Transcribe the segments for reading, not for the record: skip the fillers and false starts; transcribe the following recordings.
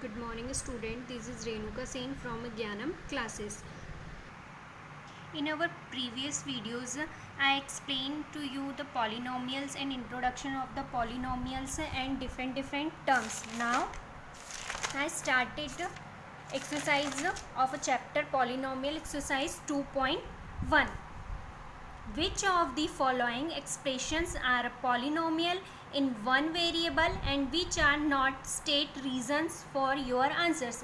Good morning student, this is Renuka Sen from Gyanam classes. In our previous videos, I explained to you the polynomials and introduction of the polynomials and different terms. Now, I started exercise of a chapter polynomial exercise 2.1. Which of the following expressions are a polynomial in one variable and which are not? State reasons for your answers.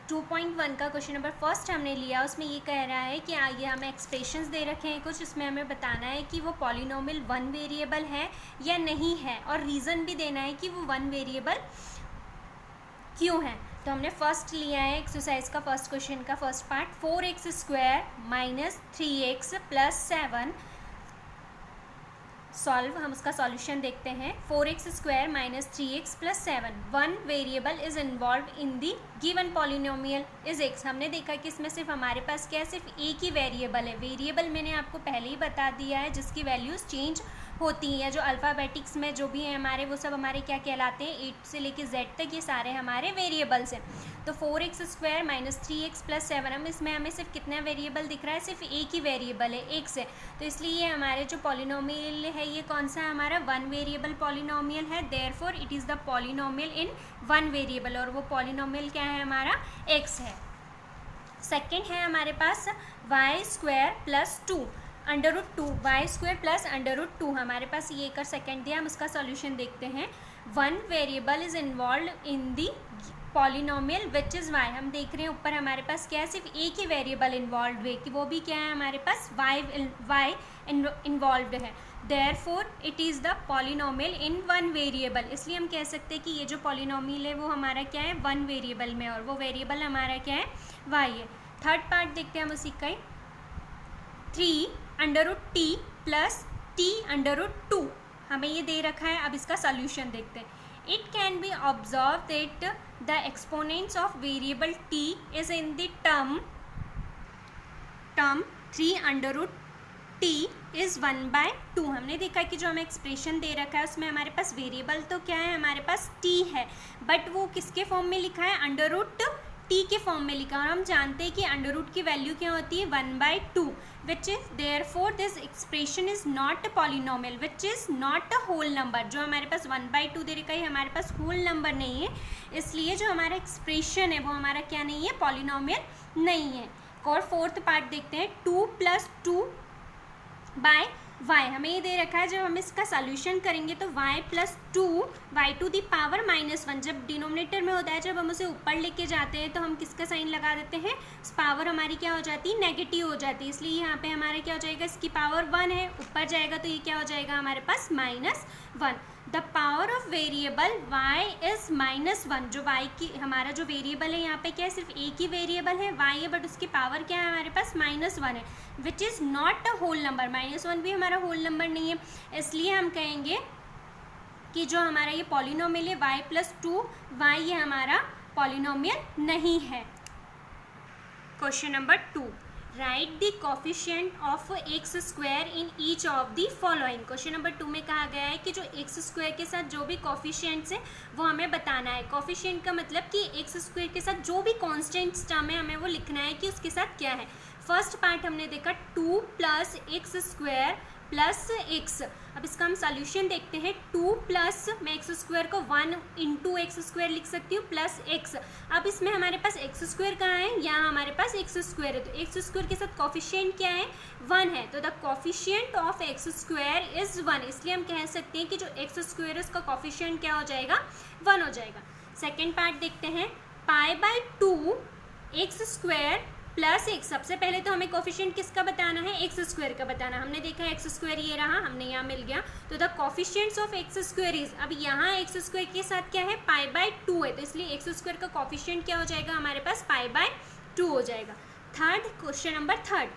2.1 का question number first हमने लिया, उसमें ये कह रहा है कि आगे हमें एक्सप्रेशंस दे रखे हैं कुछ, इसमें हमें बताना है कि वो पॉलिनोमियल वन वेरिएबल है या नहीं है और रीज़न भी देना है कि वो वन वेरिएबल क्यों है. तो हमने फर्स्ट लिया है एक्सरसाइज का फर्स्ट क्वेश्चन का first part, 4x² minus 3x plus 7. Solve, हम उसका सॉल्यूशन देखते हैं. 4x² minus 3x plus 7. One variable is involve in the given polynomial is x. हमने देखा कि इसमें सिर्फ हमारे पास क्या है, सिर्फ एक ही वेरिएबल है. वेरिएबल मैंने आपको पहले ही बता दिया है जिसकी वैल्यूज चेंज होती हैं. जो अल्फ़ाबेटिक्स में जो भी हैं हमारे, वो सब हमारे क्या कहलाते हैं, 8 से लेके z तक ये सारे हमारे वेरिएबल्स हैं. तो 4x² माइनस 3x प्लस 7, हम इसमें हमें सिर्फ कितना वेरिएबल दिख रहा है, सिर्फ एक ही वेरिएबल है, एक से. तो इसलिए ये हमारे जो पॉलिनोमियल है ये कौन सा है, हमारा वन वेरिएबल पॉलिनोमियल है. Therefore it is the polynomial in one variable, और वो पॉलिनोमियल क्या है, हमारा x है. सेकेंड है हमारे पास y² प्लस 2 √2, y² प्लस √2. हमारे पास ये कर सेकेंड दिया, हम उसका सॉल्यूशन देखते हैं. One variable is involve in the polynomial which is y. हम देख रहे हैं ऊपर हमारे पास क्या है, सिर्फ एक ही वेरिएबल इन्वॉल्व है, कि वो भी क्या है, हमारे पास y इन्वॉल्व है. Therefore it is the polynomial in one variable. इसलिए हम कह सकते हैं कि ये जो पॉलिनोमियल है वो हमारा क्या है, वन वेरिएबल में, और वो वेरिएबल हमारा क्या है, y है. थर्ड पार्ट देखते हैं हम उसी का ही. 3√t प्लस t√2 हमें ये दे रखा है. अब इसका सॉल्यूशन देखते हैं. It can be observe that the exponents of variable t is in the term 3√t is 1/2. हमने देखा कि जो हमें एक्सप्रेशन दे रखा है उसमें हमारे पास वेरिएबल तो क्या है, हमारे पास t है, बट वो किसके फॉर्म में लिखा है, √t के फॉर्म में लिखा. और हम जानते हैं कि √ की वैल्यू क्या होती है, 1/2, which is therefore this expression is not a polynomial which is not a whole number. जो हमारे पास 1/2 दे रखा है हमारे पास होल नंबर नहीं है, इसलिए जो हमारा एक्सप्रेशन है वो हमारा क्या नहीं है, पॉलिनोमियल नहीं है. और फोर्थ पार्ट देखते हैं. 2 + 2/y. हमें ये दे रखा है, जब हम इसका सॉल्यूशन करेंगे तो y + 2 y⁻⁻1. जब डिनोमिनेटर में होता है, जब हम उसे ऊपर लेके जाते हैं तो हम किसका साइन लगा देते हैं, पावर हमारी क्या हो जाती है, नेगेटिव हो जाती है. इसलिए यहाँ पे हमारा क्या हो जाएगा, इसकी पावर 1 है, ऊपर जाएगा तो ये क्या हो जाएगा हमारे पास -1. The power of variable y is -1. जो y की हमारा जो वेरिएबल है यहाँ पे क्या है, सिर्फ एक ही वेरिएबल है y है, बट उसकी पावर क्या है हमारे पास -1 है, which is not a whole number. -1 भी हमारा होल नंबर नहीं है, इसलिए हम कहेंगे कि जो हमारा ये पॉलिनोमियल है y + 2y, ये हमारा पॉलिनोमियल नहीं है. Question number 2, right the coefficient of x² in each of the following. Question number 2 में कहा गया है कि जो x² के साथ जो भी कोफिशिएंट्स हैं वो हमें बताना है. कोफिशिएंट का मतलब कि x² के साथ जो भी कॉन्स्टेंट्स टर्म है हमें वो लिखना है कि उसके साथ क्या है. फर्स्ट पार्ट हमने देखा 2 + x² प्लस x. अब इसका हम सॉल्यूशन देखते हैं. 2 प्लस, मैं x² को 1 × x² लिख सकती हूँ, प्लस x. अब इसमें हमारे पास x² कहाँ है, यहाँ हमारे पास x² है, तो x² के साथ कोफिशिएंट क्या है, 1 है. तो the coefficient of x² is 1. इसलिए हम कह सकते हैं कि जो x² है उसका कोफिशिएंट क्या हो जाएगा, 1 हो जाएगा. सेकेंड पार्ट देखते हैं. π/2 x² प्लस x. सबसे पहले तो हमें कोफिशिएंट किसका बताना है, x² का बताना. हमने देखा x² ये रहा, हमने यहाँ मिल गया. तो the coefficients of x² is, अब यहाँ x² के साथ क्या है, π/2 है, तो इसलिए x² का कोफिशिएंट क्या हो जाएगा हमारे पास, π/2 हो जाएगा. Third question number 3,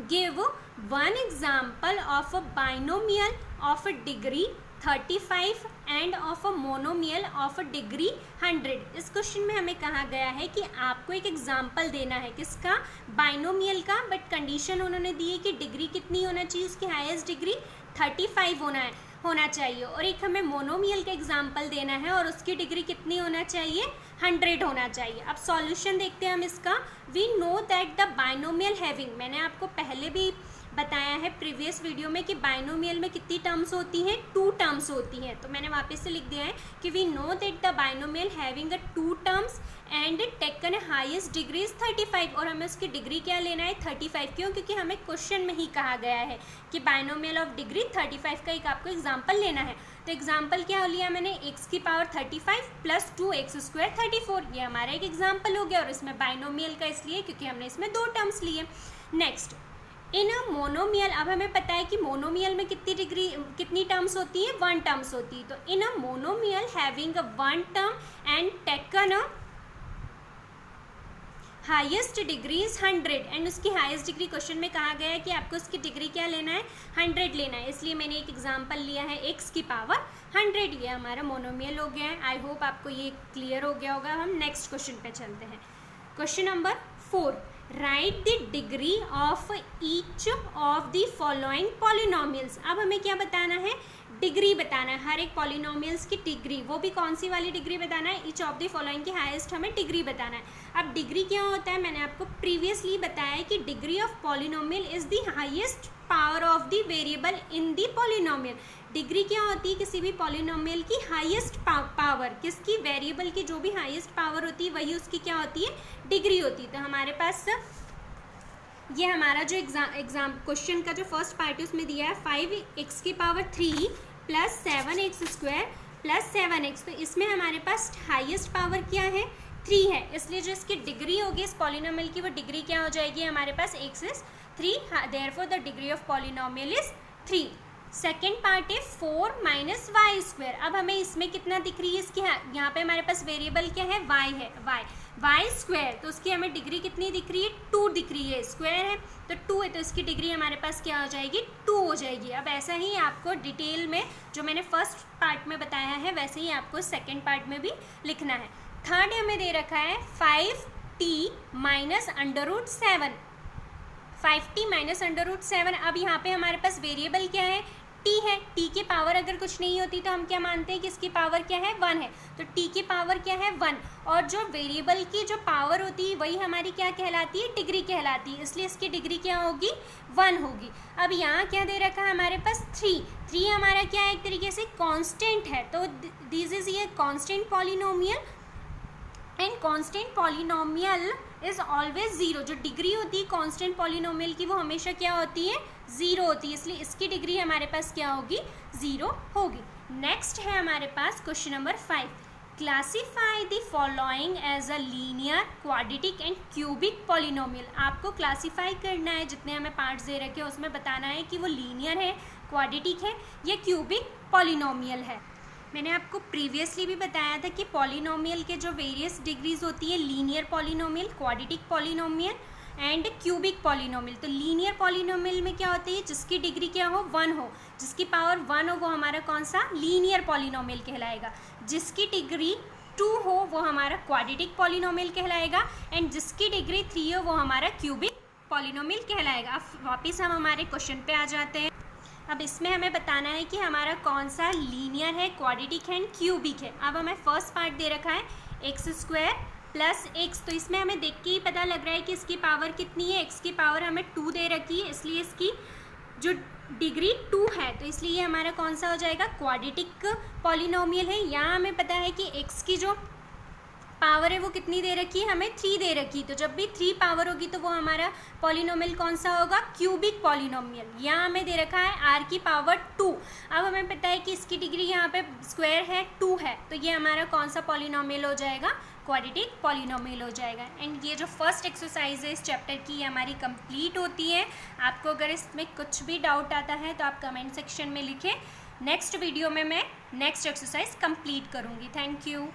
give one example of a binomial of degree 35 end of a monomial of degree 100. इस क्वेश्चन में हमें कहा गया है कि आपको एक एग्जाम्पल देना है किसका, बाइनोमियल का, बट कंडीशन उन्होंने दी है कि डिग्री कितनी होना चाहिए, उसकी हाईएस्ट डिग्री 35 होना है. होना चाहिए, और एक हमें मोनोमियल का एग्जाम्पल देना है और उसकी डिग्री कितनी होना चाहिए, 100 होना चाहिए। अब सॉल्यूशन देखते हैं हम इसका। We know that the binomial having, मैंने आपको पहले भी बताया है प्रीवियस वीडियो में कि बाइनोमियल में कितनी टर्म्स होती हैं, 2 टर्म्स होती हैं। तो मैंने वापस से लिख दिया है कि we know that the binomial having a 2 terms and taken highest degree is 35, और हमें उसकी डिग्री क्या लेना है, 35। क्यों? क्योंकि हमें क्वेश्चन में ही कहा गया है कि बाइनोमियल ऑफ डिग्री 35 का एक आपको एग्जाम्पल लेना है। तो एग्जाम्पल क्या लिया मैंने, x की पावर 35 प्लस 2x स्क्वायर 34, ये हमारा एक एग्जाम्पल हो गया। और इसमें बाइनोमियल का इसलिए क्योंकि हमने इसमें 2 टर्म्स लिए। नेक्स्ट, इन अ मोनोमियल, अब हमें पता है कि मोनोमियल में कितनी टर्म्स होती है, 1 टर्म्स होती है। तो in a monomial having a 1 term and taken a highest degree is 100, and उसकी हाईएस्ट डिग्री क्वेश्चन में कहा गया है कि आपको उसकी डिग्री क्या लेना है, 100 लेना है। इसलिए मैंने एक एग्जांपल लिया है x की पावर 100, ये हमारा मोनोमियल हो गया है। आई होप आपको ये क्लियर हो गया होगा। हम नेक्स्ट क्वेश्चन पे चलते हैं। Question number 4, right the degree of each of the following polynomials. अब हमें क्या बताना है, डिग्री बताना है, हर एक पॉलिनोमियल्स की डिग्री, वो भी कौन सी वाली डिग्री बताना है, ईच ऑफ द फॉलोइंग की हाईएस्ट हमें डिग्री बताना है। अब डिग्री क्या होता है, मैंने आपको प्रीवियसली बताया है कि degree of polynomial is the highest power of the variable in the polynomial. Degree क्या होती है, किसी भी पॉलिनोमियल की हाईएस्ट पावर, किसकी, वेरिएबल की जो भी हाईएस्ट पावर होती है वही उसकी क्या होती है, डिग्री होती है। तो हमारे पास ये हमारा जो एग्जाम क्वेश्चन का जो फर्स्ट पार्ट है उसमें दिया है 5x की power 3 plus 7x square plus 7x। तो इसमें हमारे पास हाईएस्ट पावर क्या है, 3 है, इसलिए जो इसकी डिग्री होगी इस पॉलिनोमियल की, वो डिग्री क्या हो जाएगी हमारे पास, x is 3, therefore the degree of polynomial is 3। Second part है 4 माइनस वाई स्क्वायर। अब हमें इसमें कितना दिख रही है, इसकी यहाँ पे हमारे पास वेरिएबल क्या है, y है, वाई स्क्वायर, तो उसकी हमें डिग्री कितनी दिख रही है, 2 दिख रही है, स्क्वायर है तो 2 है, तो इसकी डिग्री हमारे पास क्या हो जाएगी, 2 हो जाएगी। अब ऐसा ही आपको डिटेल में जो मैंने फर्स्ट पार्ट में बताया है वैसे ही आपको सेकेंड पार्ट में भी लिखना है। थर्ड हमें दे रखा है 5t माइनस √7, 5t माइनस √7। अब यहाँ पे हमारे पास वेरिएबल क्या है, t है, t की पावर अगर कुछ नहीं होती तो हम क्या मानते हैं कि इसकी पावर क्या है, 1 है, तो t की पावर क्या है, 1, और जो वेरिएबल की जो पावर होती है वही हमारी क्या कहलाती है, डिग्री कहलाती है, इसलिए इसकी डिग्री क्या होगी, 1 होगी। अब यहाँ क्या दे रखा है हमारे पास, 3 हमारा क्या है, एक तरीके से कांस्टेंट है, तो दिस इज ये constant polynomial, and constant polynomial is always 0। जो डिग्री होती है कांस्टेंट पॉलिनोमियल की वो हमेशा क्या होती है, 0 होती है, इसलिए इसकी डिग्री हमारे पास क्या होगी, 0 होगी। नेक्स्ट है हमारे पास question number 5, classify the following as a linear, quadratic and cubic polynomial. आपको क्लासीफाई करना है, जितने हमें पार्ट्स दे रखे हैं उसमें बताना है कि वो लीनियर है, क्वाड्रेटिक है या क्यूबिक पॉलिनोमियल है। मैंने आपको प्रीवियसली भी बताया था कि पॉलिनोमियल के जो वेरियस डिग्रीज होती है, linear polynomial, quadratic polynomial and cubic polynomial. तो लीनियर पॉलिनोमियल में क्या होती है, जिसकी डिग्री क्या हो, 1 हो, जिसकी पावर 1 हो वो हमारा कौन सा, लीनियर पॉलिनोमियल कहलाएगा। जिसकी डिग्री 2 हो वो हमारा क्वाड्रेटिक पॉलिनोमियल कहलाएगा, एंड जिसकी डिग्री 3 हो वो हमारा क्यूबिक पॉलिनोमियल कहलाएगा। अब वापस हम हमारे क्वेश्चन पे आ जाते हैं। अब इसमें हमें बताना है कि हमारा कौन सा लीनियर है, क्वाड्रेटिक है एंड क्यूबिक है। अब हमें फर्स्ट पार्ट दे रखा है x स्क्वायर प्लस x, तो इसमें हमें देख के ही पता लग रहा है कि इसकी पावर कितनी है, x की पावर हमें 2 दे रखी है, इसलिए इसकी जो डिग्री 2 है, तो इसलिए ये हमारा कौन सा हो जाएगा, क्वाड्रेटिक पॉलिनोमियल है। यहाँ हमें पता है कि x की जो पावर है वो कितनी दे रखी है, हमें 3 दे रखी, तो जब भी 3 पावर होगी तो वो हमारा पॉलिनोमियल कौन सा होगा, क्यूबिक पॉलिनोमियल। यहाँ हमें दे रखा है r की पावर 2। अब हमें पता है कि इसकी डिग्री यहाँ पे स्क्वायर है, 2 है, तो ये हमारा कौन सा पॉलिनोमियल हो जाएगा, क्वाड्रेटिक पॉलिनोमियल हो जाएगा। एंड ये जो फर्स्ट एक्सरसाइज है इस चैप्टर की, ये हमारी कंप्लीट होती है। आपको अगर इसमें कुछ भी डाउट आता है तो आप कमेंट सेक्शन में लिखें। नेक्स्ट वीडियो में मैं नेक्स्ट एक्सरसाइज कंप्लीट करूँगी। Thank you.